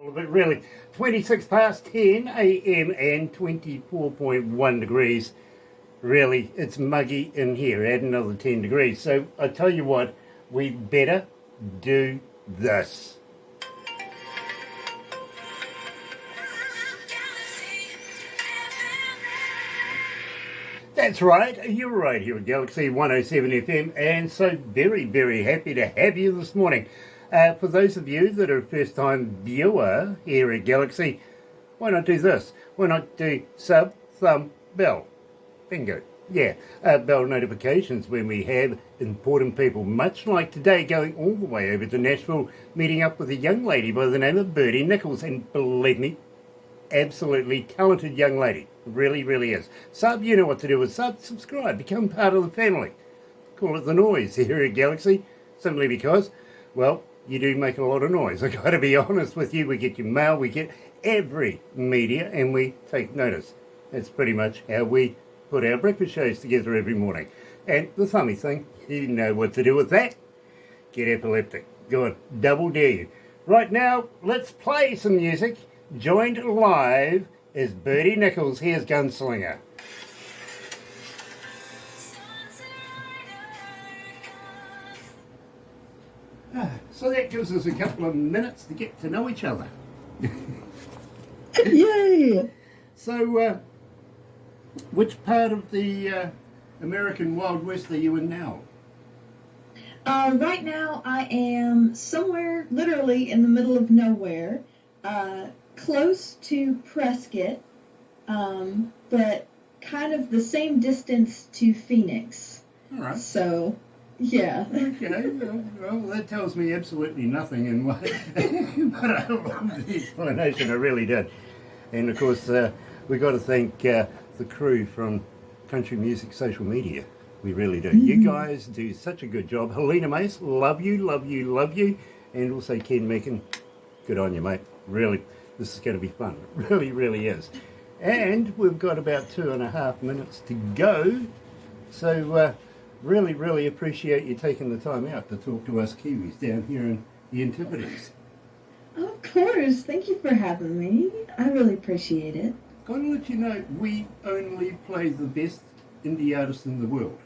But really, 26 past 10 a.m. and 24.1 degrees. Really, it's muggy in here. Add another 10 degrees. So I tell you what, we better do this. That's right, you're right here at Galaxy 107 FM, and so very, very happy to have you this morning. For those of you that are a first-time viewer here at Galaxy, why not do this? Why not do sub, thumb, bell? Bingo. Yeah, bell notifications when we have important people, much like today, going all the way over to Nashville, meeting up with a young lady by the name of Birdie Andrews, and believe me, absolutely talented young lady. Really, really is. Sub, you know what to do with sub. Subscribe. Become part of the family. Call it the noise here at Galaxy. Simply because, well, you do make a lot of noise. I've got to be honest with you. We get your mail. We get every media and we take notice. That's pretty much how we put our breakfast shows together every morning. And the funny thing, you know what to do with that. Get epileptic. Go on. Double dare you. Right now, let's play some music. Joined live is Birdie Andrews. Here's Gunslinger. So that gives us a couple of minutes to get to know each other. Yay! So, which part of the American Wild West are you in now? Right now, I am somewhere literally in the middle of nowhere, close to Prescott, but kind of the same distance to Phoenix. All right. So, yeah. Okay, well, that tells me absolutely nothing, and what, but I love the explanation, I really did. And of course, we got to thank the crew from Country Music Social Media. We really do. You guys do such a good job. Helena Mace, love you, love you, love you. And also Ken Meakin, good on you, mate. Really, this is going to be fun. It really, really is. And we've got about 2.5 minutes to go. So really, really appreciate you taking the time out to talk to us Kiwis down here in the Antipodes. Of course. Thank you for having me. I really appreciate it. Got to let you know, we only play the best indie artists in the world.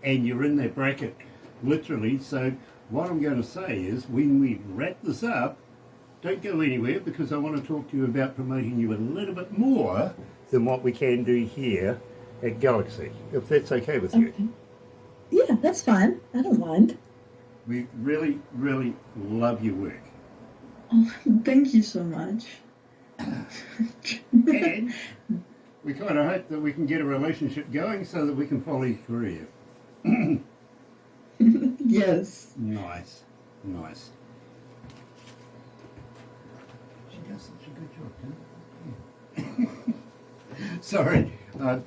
And you're in that bracket, literally. So what I'm going to say is, when we wrap this up, don't go anywhere, because I want to talk to you about promoting you a little bit more than what we can do here at Galaxy, if that's okay with you. Okay. Yeah, that's fine. I don't mind. We really, really love your work. Oh, thank you so much. And we kind of hope that we can get a relationship going so that we can follow your career. Yes. Nice, nice. She does such a good job, too. Sorry,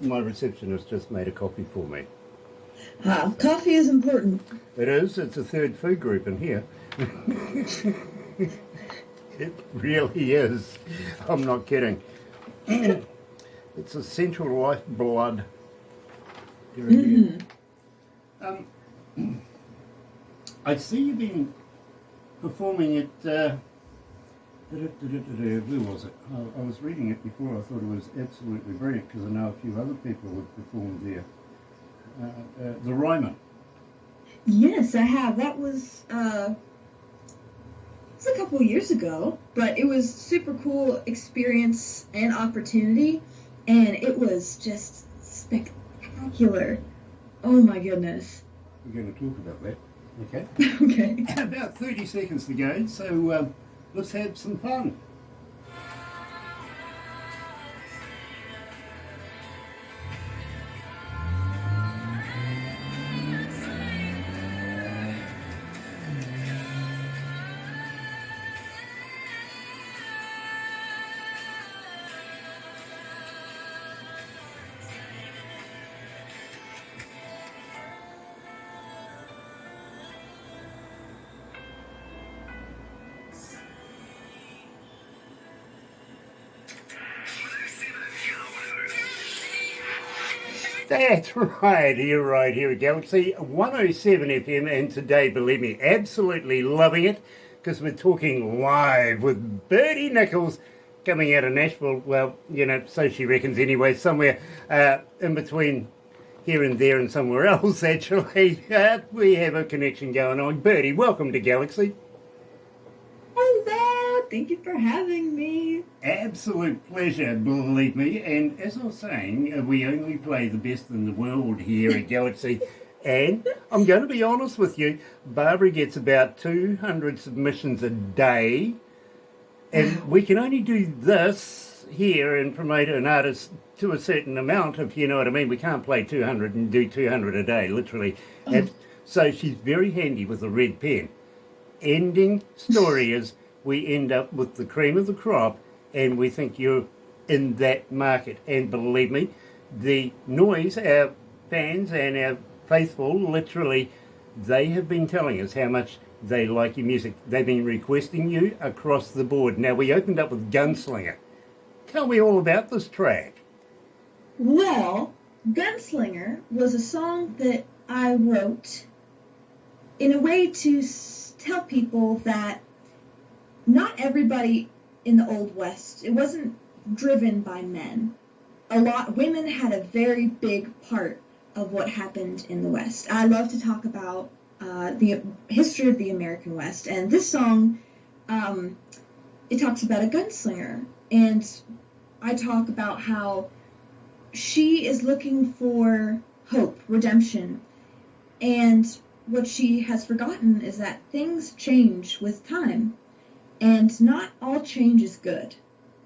my receptionist just made a coffee for me. Coffee is important. It is. It's a third food group in here. It really is. I'm not kidding. It's essential lifeblood. I see you've been performing at, where was it? I was reading it before. I thought it was absolutely brilliant, because I know a few other people have performed there. The Ryman. Yes, I have. That was a couple of years ago, but it was super cool experience and opportunity, and it was just spectacular. Oh my goodness. We're going to talk about that. Okay. Okay. About 30 seconds to go, so let's have some fun. That's right, you're right here at Galaxy 107 FM, and today, believe me, absolutely loving it. because we're talking live with Birdie Nichols coming out of Nashville. Well, so she reckons anyway, somewhere in between here and there and somewhere else, actually. We have a connection going on. Birdie, welcome to Galaxy. Hello, thank you for having me. Absolute pleasure, believe me. And as I was saying, we only play the best in the world here at Galaxy. And I'm going to be honest with you, Barbara gets about 200 submissions a day. And we can only do this here and promote an artist to a certain amount, if you know what I mean. We can't play 200 and do 200 a day, literally. So she's very handy with a red pen. Ending story is we end up with the cream of the crop, and we think you're in that market. And believe me, the noise, our fans and our faithful, literally, they have been telling us how much they like your music. They've been requesting you across the board. Now, we opened up with Gunslinger. Tell me all about this track. Well, Gunslinger was a song that I wrote in a way to tell people that not everybody in the Old West, it wasn't driven by men. Women had a very big part of what happened in the West. I love to talk about the history of the American West, and this song, it talks about a gunslinger, and I talk about how she is looking for hope, redemption, and what she has forgotten is that things change with time, and not all change is good.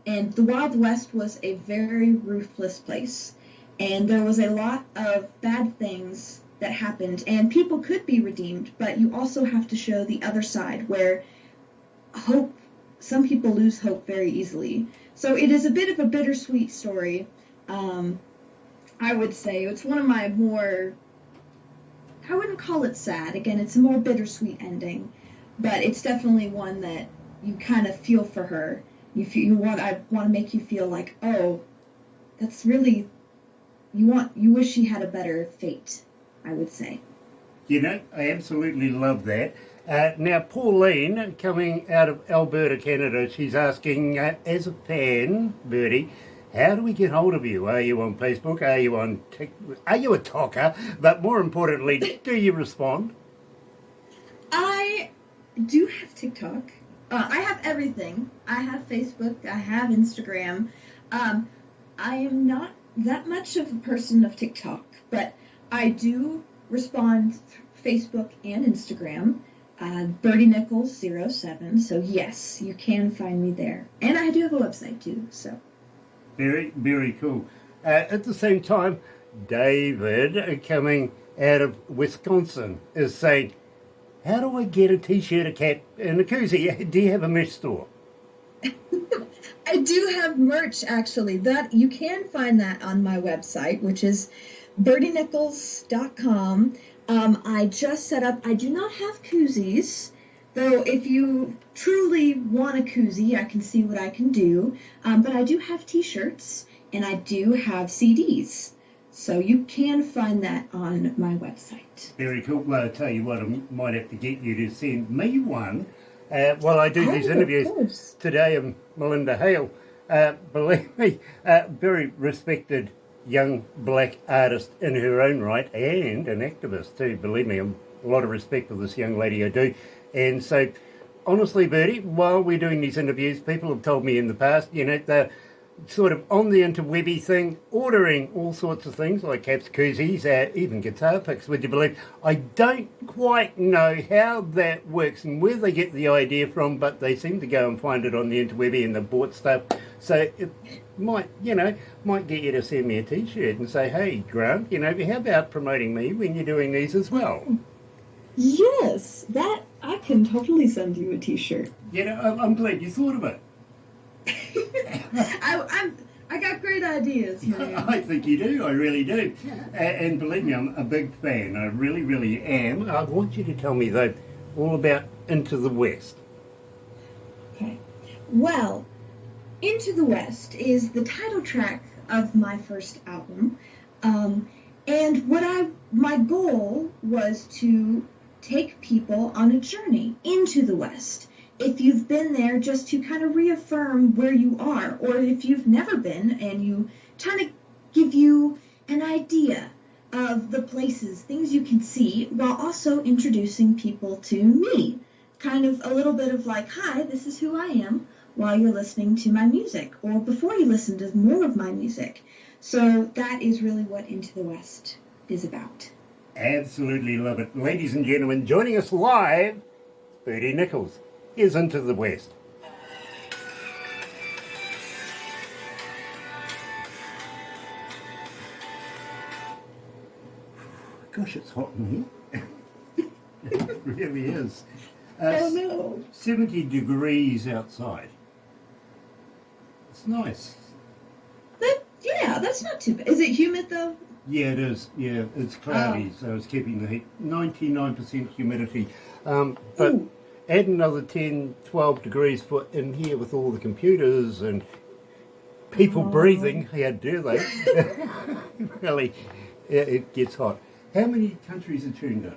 And the Wild West was a very ruthless place, and there was a lot of bad things that happened, and people could be redeemed, but you also have to show the other side where hope, some people lose hope very easily. So it is a bit of a bittersweet story. I would say it's one of my more, I wouldn't call it sad. Again, it's a more bittersweet ending, but it's definitely one that you kind of feel for her. I want to make you feel like, oh, that's really, you wish she had a better fate, I would say. I absolutely love that. Now, Pauline, coming out of Alberta, Canada, she's asking, as a fan, Birdie, how do we get hold of you? Are you on Facebook? Are you on Are you a talker? But more importantly, do you respond? I do have TikTok. I have everything. I have Facebook. I have Instagram. I am not that much of a person of TikTok, but I do respond Facebook and Instagram. Birdie Nichols 07. So yes, you can find me there, and I do have a website too. So very, very cool. At the same time, David, coming out of Wisconsin, is saying, how do I get a t-shirt, a cap, and a koozie? Do you have a merch store? I do have merch, actually. That you can find that on my website, which is birdienichols.com. I just set up, I do not have koozies, though if you truly want a koozie, I can see what I can do. But I do have t-shirts, and I do have CDs. So you can find that on my website. Very cool. Well, I'll tell you what, I might have to get you to send me one while I do these interviews. Today, I'm Melinda Hale. Believe me, very respected young black artist in her own right, and an activist too. Believe me, a lot of respect for this young lady, I do. And so, honestly, Birdie, while we're doing these interviews, people have told me in the past, they're sort of on the interwebby thing, ordering all sorts of things like caps, koozies, even guitar picks, would you believe? I don't quite know how that works and where they get the idea from, but they seem to go and find it on the interwebby and they've bought stuff. So it might get you to send me a t-shirt and say, hey, Grant, how about promoting me when you're doing these as well? Yes, that I can totally send you a t-shirt. I'm glad you thought of it. I got great ideas, man. I think you do. I really do. And believe me, I'm a big fan. I really, really am. I want you to tell me, though, all about Into the West. Okay. Well, Into the West is the title track of my first album. And my goal was to take people on a journey into the West. if you've been there, just to kind of reaffirm where you are, or if you've never been and you trying to give you an idea of the places, things you can see, while also introducing people to me. Kind of a little bit of like, hi, this is who I am, while you're listening to my music, or before you listen to more of my music. So that is really what Into the West is about. Absolutely love it. Ladies and gentlemen, joining us live, Birdie Nichols. Here's Into the West. Gosh, it's hot in here. It really is. Oh no. 70 degrees outside. It's nice. Yeah, that's not too bad. Is it humid though? Yeah, it is. Yeah, it's cloudy, so it's keeping the heat. 99% humidity. But Ooh. add another 10, 12 degrees for in here with all the computers and people breathing. How dare they? Really, it gets hot. How many countries are tuned in?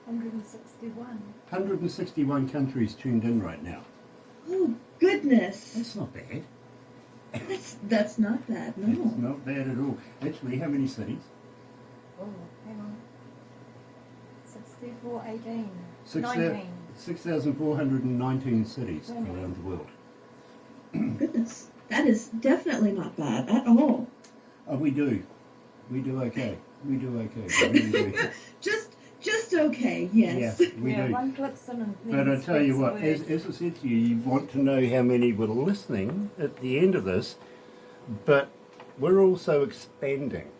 161. 161 countries tuned in right now. Oh goodness. That's not bad. That's not bad, no. It's not bad at all. Actually, how many cities? Oh, hang on. 64, 18, Six 19. 6,419 cities around the world. Goodness. That is definitely not bad at all. Oh, we do. We do okay. We do okay. We really do. Just okay, yes. Yeah, we Yeah, do. one clicks in and But I tell you what, as I said to you, you want to know how many were listening at the end of this, but we're also expanding.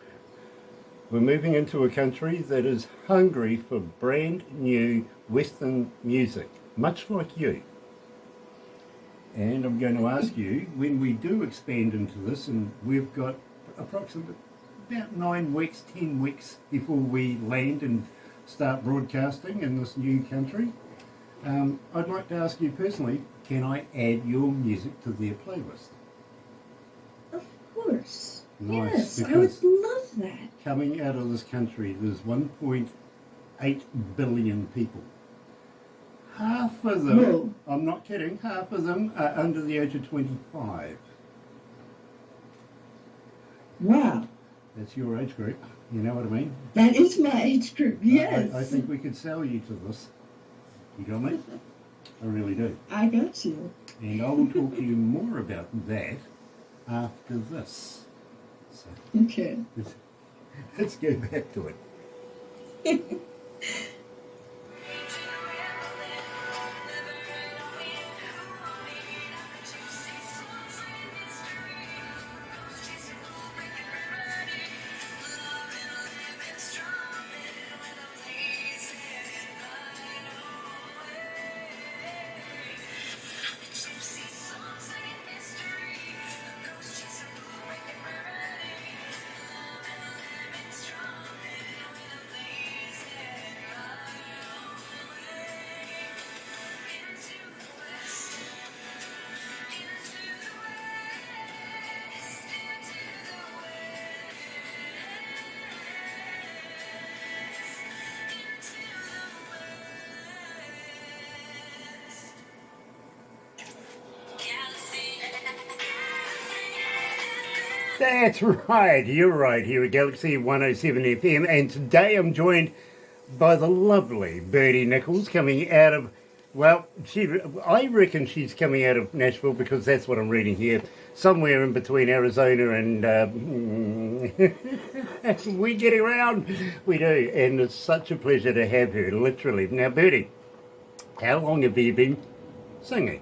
We're moving into a country that is hungry for brand new Western music, much like you. And I'm going to ask you, when we do expand into this, and we've got approximately about 9 weeks, 10 weeks before we land and start broadcasting in this new country, I'd like to ask you personally, can I add your music to their playlist? Of course. Nice, Yes, I would love that. Coming out of this country, there's 1.8 billion people. Half of them, Whoa. I'm not kidding, half of them are under the age of 25. Wow. That's your age group, you know what I mean? That is my age group, yes. I think we could sell you to this. You got me? I really do. I got you. And I will talk to you more about that after this. So Okay. let's go back to it. That's right, you're right, here at Galaxy 107 FM, and today I'm joined by the lovely Birdie Nichols coming out of, well, I reckon she's coming out of Nashville because that's what I'm reading here, somewhere in between Arizona and we get around, we do, and it's such a pleasure to have her, literally. Now Birdie, how long have you been singing?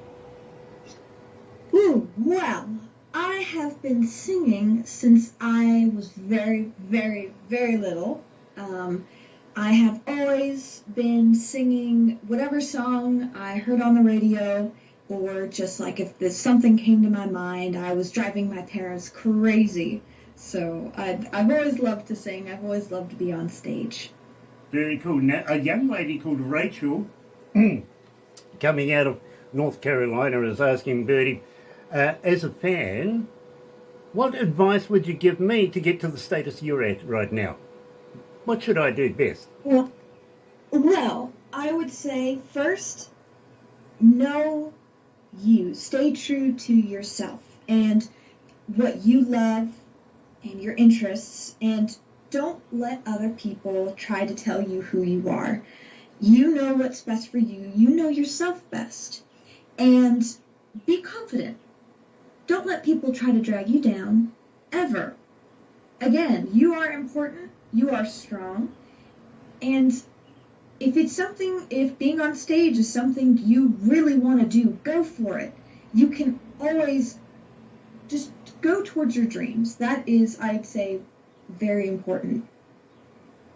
Ooh, well, I have been singing since I was very, very, very little. I have always been singing whatever song I heard on the radio, or just like if something came to my mind, I was driving my parents crazy. So I've always loved to sing. I've always loved to be on stage. Very cool. Now, a young lady called Rachel, coming out of North Carolina, is asking Birdie, as a fan, what advice would you give me to get to the status you're at right now? What should I do best? Well, I would say first, know you. Stay true to yourself and what you love and your interests, and don't let other people try to tell you who you are. You know what's best for you. You know yourself best. And be confident. Don't let people try to drag you down, ever. Again, you are important. You are strong. And if being on stage is something you really want to do, go for it. You can always just go towards your dreams. That is, I'd say, very important.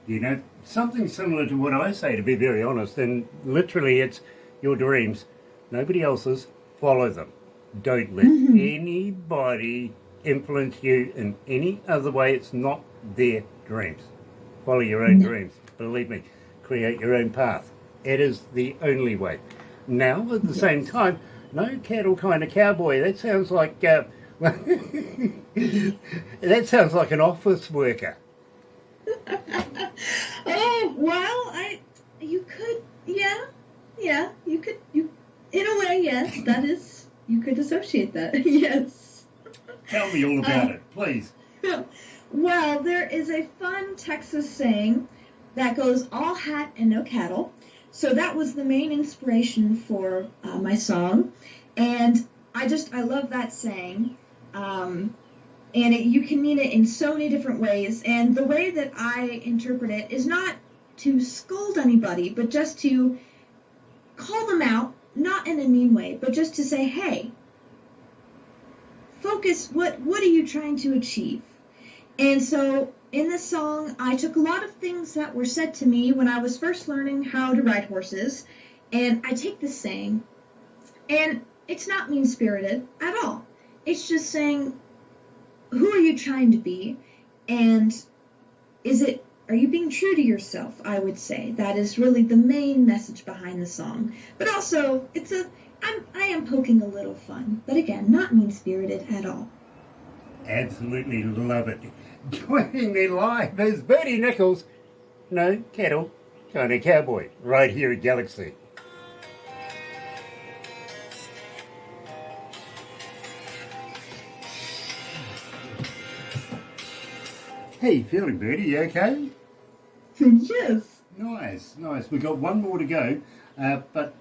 You know, something similar to what I say, to be very honest, and literally it's your dreams. Nobody else's. Follow them. Don't let anybody influence you in any other way. It's not their dreams. Follow your own dreams. Believe me, create your own path. It is the only way. Now, at the same time, no cattle kind of cowboy. That sounds like that sounds like an office worker. Oh, well, you could, you, in a way, yes, that is, you could associate that, yes. Tell me all about it, please. Well, there is a fun Texas saying that goes, all hat and no cattle. So that was the main inspiration for my song. And I love that saying. And you can mean it in so many different ways. And the way that I interpret it is not to scold anybody, but just to call them out, not in a mean way, but just to say, hey, focus, what are you trying to achieve? And so in this song, I took a lot of things that were said to me when I was first learning how to ride horses, and I take this saying, and it's not mean-spirited at all. It's just saying, who are you trying to be? And are you being true to yourself? I would say that is really the main message behind the song. But also, I am poking a little fun, but again, not mean-spirited at all. Absolutely love it. Joining me live is Birdie Nichols, no cattle, kind of cowboy, right here at Galaxy. How you feeling, Birdie? You okay? Yes. Nice. We've got one more to go, but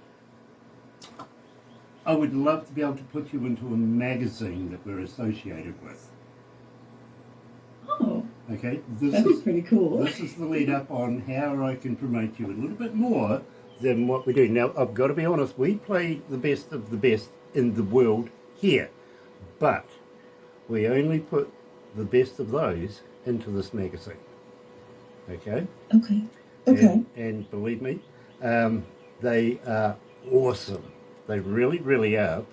I would love to be able to put you into a magazine that we're associated with. Oh. Okay? That'd be pretty cool. This is the lead up on how I can promote you a little bit more than what we do. Now, I've got to be honest, we play the best of the best in the world here, but we only put the best of those into this magazine. Okay? Okay. And believe me, they are awesome. They really, really are.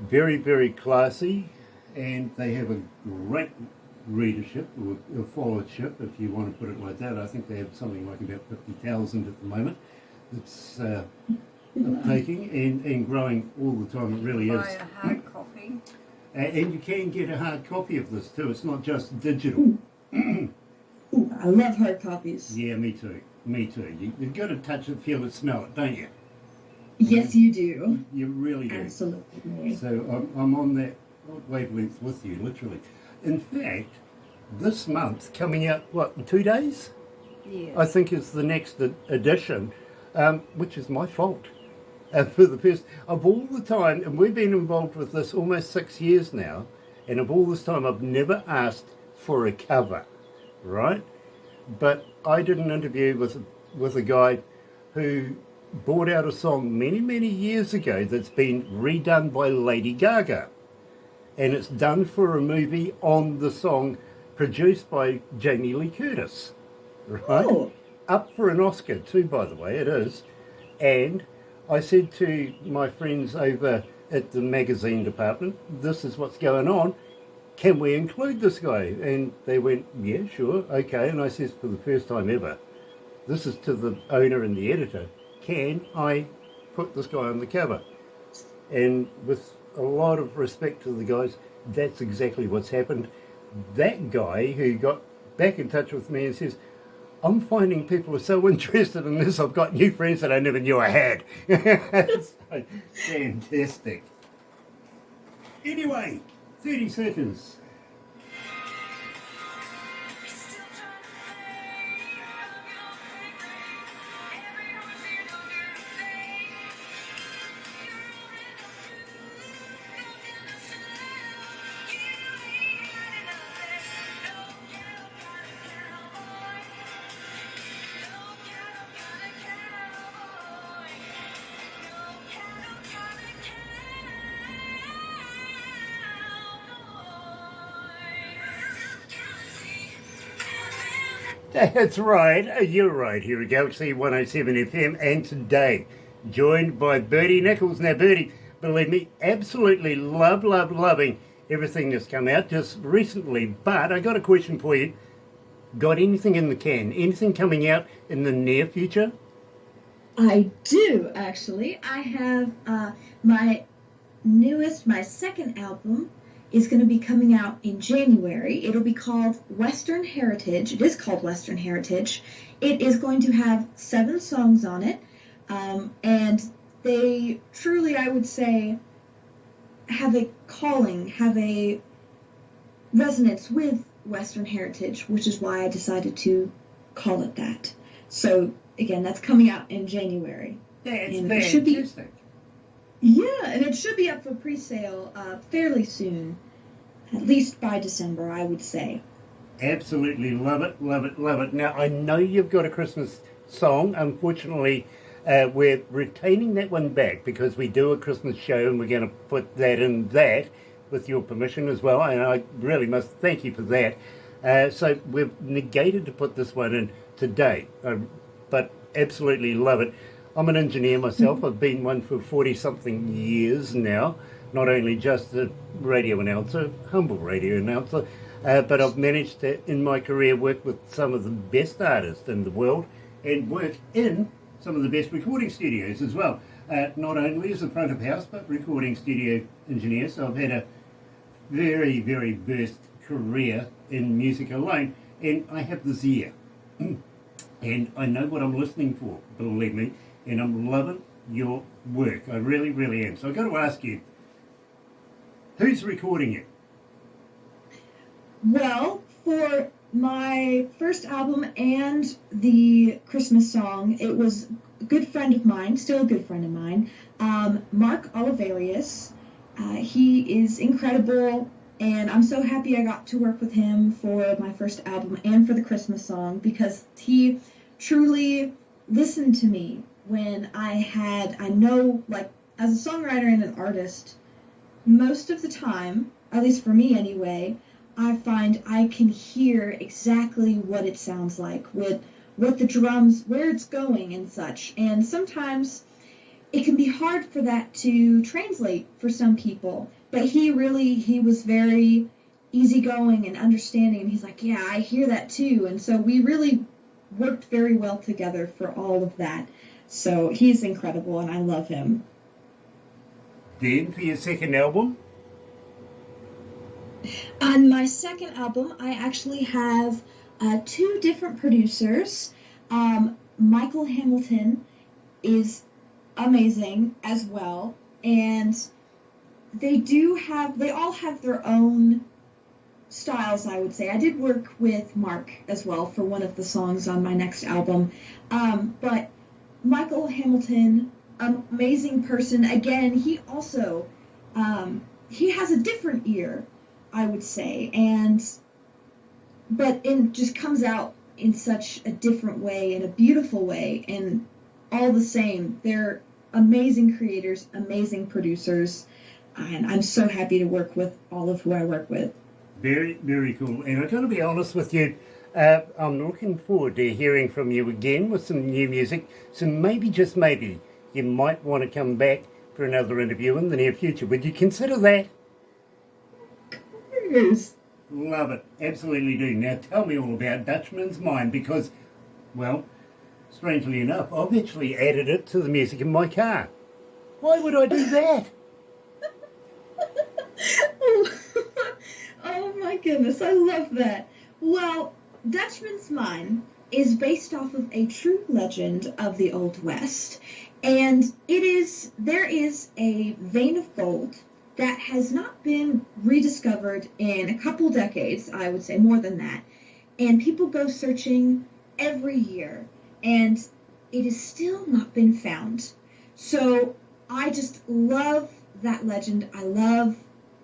Very, very classy, and they have a great readership or followership, if you want to put it like that. I think they have something like about 50,000 at the moment. It's taking and growing all the time. It really is. Buy a hard copy. And you can get a hard copy of this too. It's not just digital. Ooh, I love hard copies. Yeah, me too. You've got to touch it, feel it, smell it, don't you? Yes, you do. You really do. Absolutely. So I'm on that wavelength with you, literally. In fact, this month, coming out, in 2 days? Yes. I think is the next edition, which is my fault. For the first, of all the time, and we've been involved with this almost 6 years now, and of all this time I've never asked for a cover, right? But I did an interview with a guy who brought out a song many, many years ago that's been redone by Lady Gaga. And it's done for a movie on the song produced by Jamie Lee Curtis, right? Oh. Up for an Oscar too, by the way, it is. And I said to my friends over at the magazine department, this is what's going on. Can we include this guy? And they went, yeah, sure, okay. And I said, for the first time ever, this is to the owner and the editor, can I put this guy on the cover? And with a lot of respect to the guys, that's exactly what's happened. That guy who got back in touch with me and says, I'm finding people are so interested in this. I've got new friends that I never knew I had. It's so fantastic. Anyway, 30 seconds. That's right, you're right, here at Galaxy 107 FM, and today, joined by Birdie Nichols. Now, Birdie, believe me, absolutely loving everything that's come out just recently, but I got a question for you. Got anything in the can? Anything coming out in the near future? I do, actually. I have my second album is going to be coming out in January. It'll be called Western Heritage. It is called Western Heritage. It is going to have 7 songs on it, and they truly, I would say, have a calling, have a resonance with Western Heritage, which is why I decided to call it that. So, again, that's coming out in January. That's and fantastic. And it should be up for pre-sale fairly soon, at least by December, I would say. Absolutely love it. Now, I know you've got a Christmas song. Unfortunately, we're retaining that one back because we do a Christmas show and we're going to put that in that with your permission as well. And I really must thank you for that. So we've negated to put this one in today, but absolutely love it. I'm an engineer myself. I've been one for 40-something years now. Not only just a radio announcer, humble radio announcer, but I've managed to, in my career, work with some of the best artists in the world and work in some of the best recording studios as well. Not only as a front of house, but recording studio engineer. So I've had a very versed career in music alone, and I have this ear. And I know what I'm listening for, believe me. And I'm loving your work. I really am. So I've got to ask you, who's recording it? Well, for my first album and the Christmas song, it was a good friend of mine, still a good friend of mine, Mark Oliverius. He is incredible, and I'm so happy I got to work with him for my first album and for the Christmas song because he truly listened to me when I know, like, as a songwriter and an artist, most of the time, at least for me anyway, I find I can hear exactly what it sounds like, with what the drums, where it's going and such. And sometimes it can be hard for that to translate for some people. But he was very easygoing and understanding. And he's like, yeah, I hear that too. And so we really worked very well together for all of that. So he's incredible, and I love him. Then for your second album? On my second album, I actually have 2 different producers. Michael Hamilton is amazing as well, and they all have their own styles, I would say. I did work with Mark as well for one of the songs on my next album, but Michael Hamilton, amazing person. Again, he also, he has a different ear, I would say, but it just comes out in such a different way, in a beautiful way, and all the same, they're amazing creators, amazing producers, and I'm so happy to work with all of who I work with. Very cool. And I've got to be honest with you, I'm looking forward to hearing from you again with some new music. So maybe, just maybe, you might want to come back for another interview in the near future. Would you consider that? Yes. Love it. Absolutely do. Now tell me all about Dutchman's Mind because, well, strangely enough, I've actually added it to the music in my car. Why would I do that? Oh my goodness, I love that. Well, Dutchman's Mind is based off of a true legend of the Old West. And there is a vein of gold that has not been rediscovered in a couple decades, I would say more than that. And people go searching every year, and it has still not been found. So I just love that legend. I love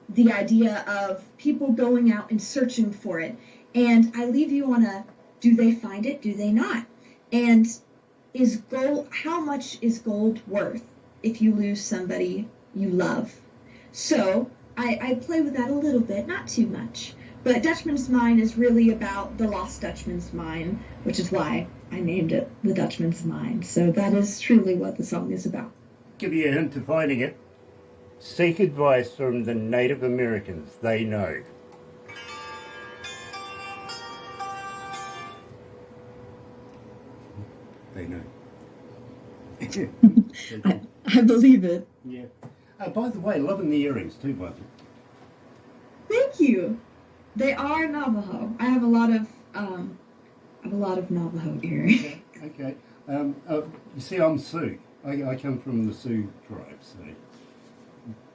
the idea of people going out and searching for it. And I leave you on a, do they find it? Do they not? And how much is gold worth if you lose somebody you love? So I play with that a little bit, not too much. But Dutchman's Mine is really about the lost Dutchman's Mine, which is why I named it the Dutchman's Mine. So that is truly what the song is about. Give you a hint to finding it. Seek advice from the Native Americans. They know. They know. I believe it. Yeah. By the way, loving the earrings too, by the way. Thank you. They are Navajo. I have a lot of Navajo earrings. Okay. You see, I'm Sioux. I come from the Sioux tribe, so.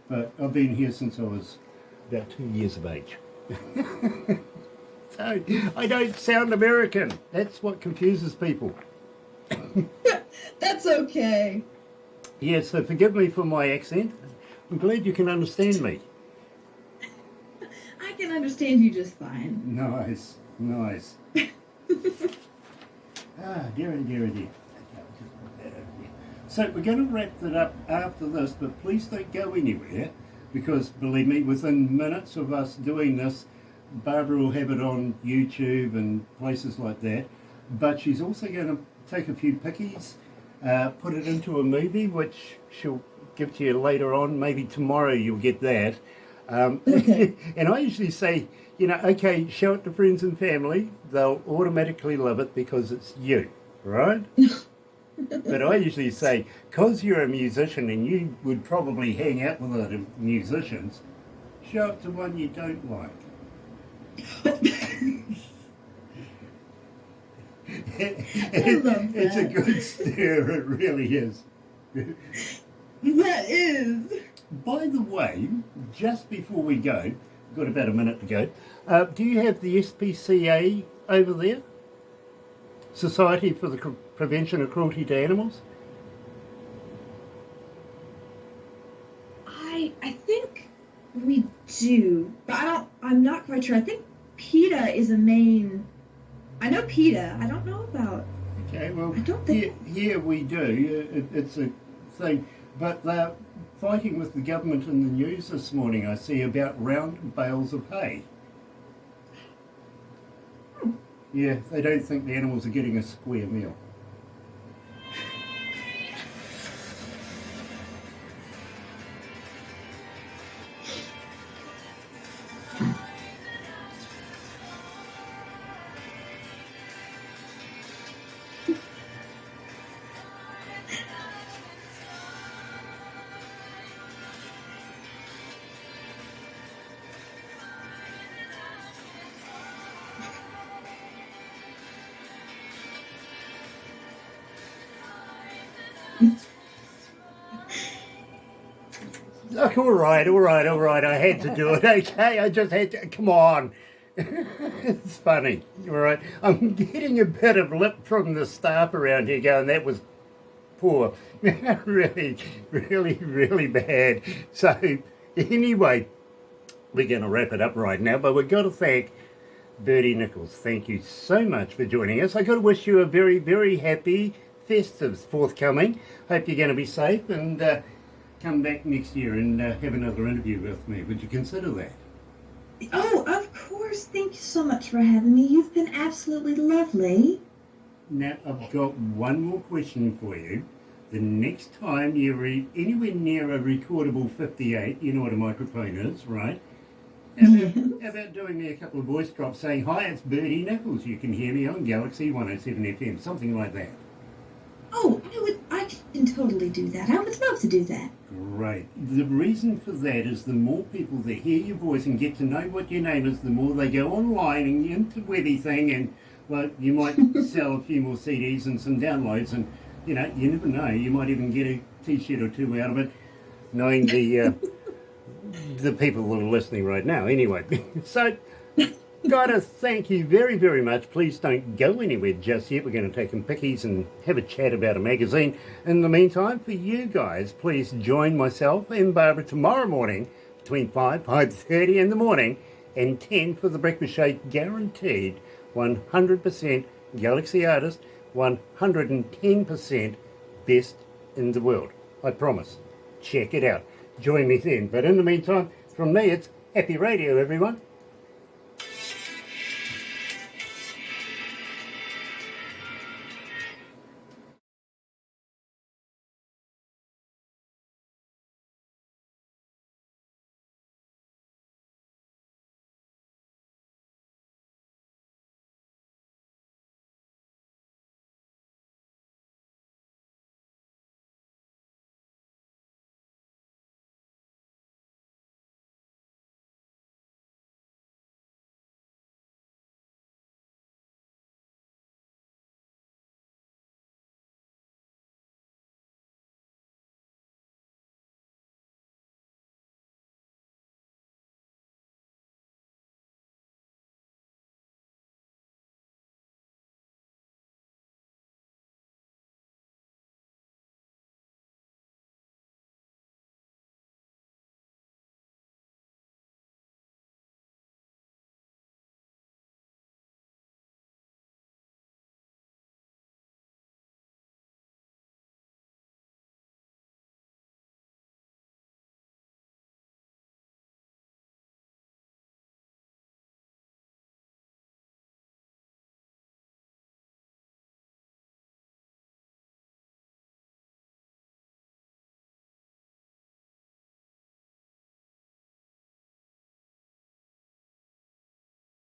But I've been here since I was about 2 years of age. So I don't sound American. That's what confuses people. That's okay. Yeah, so forgive me for my accent. I'm glad you can understand me. I can understand you just fine. Nice. Dearie. Okay, I'll just put that over there. So we're going to wrap that up after this, but please don't go anywhere, because believe me, within minutes of us doing this, Barbara will have it on YouTube and places like that. But she's also going to take a few pickies, put it into a movie, which she'll give to you later on. Maybe tomorrow you'll get that. Okay. And I usually say, okay, show it to friends and family. They'll automatically love it because it's you, right? But I usually say, because you're a musician and you would probably hang out with other musicians, show it to one you don't like. It's a good stare, it really is. That is. By the way, just before we go, we've got about a minute to go, do you have the SPCA over there? Society for the Prevention of Cruelty to Animals? I think we do, but I'm not quite sure. I think PETA is a main. I know PETA. I don't know about. Okay, well, I don't think here we do. It's a thing, but they're fighting with the government in the news this morning. I see about round bales of hay. Yeah, they don't think the animals are getting a square meal. Look, all right. I had to do it, okay? I just had to. Come on. It's funny, all right? I'm getting a bit of lip from the staff around here going, that was poor. Really bad. So, anyway, we're going to wrap it up right now, but we've got to thank Birdie Nichols. Thank you so much for joining us. I've got to wish you a very, very happy festives forthcoming. Hope you're going to be safe and come back next year and have another interview with me. Would you consider that? Oh, of course. Thank you so much for having me. You've been absolutely lovely. Now, I've got one more question for you. The next time you're anywhere near a recordable 58, you know what a microphone is, right? How about doing me a couple of voice drops saying, hi, it's Birdie Nichols. You can hear me on Galaxy 107fm, something like that. Oh, I can totally do that. I would love to do that. Great. The reason for that is the more people that hear your voice and get to know what your name is, the more they go online and into everything and well, you might sell a few more CDs and some downloads, and you know, you never know. You might even get a T-shirt or two out of it, knowing the people that are listening right now. Anyway, so gotta thank you very, very much. Please don't go anywhere just yet. We're going to take some pickies and have a chat about a magazine. In the meantime, for you guys, please join myself and Barbara tomorrow morning between 5:30 in the morning and 10 for the breakfast show, guaranteed 100% Galaxy artist, 110% best in the world. I promise. Check it out. Join me then. But in the meantime, from me, it's happy radio, everyone.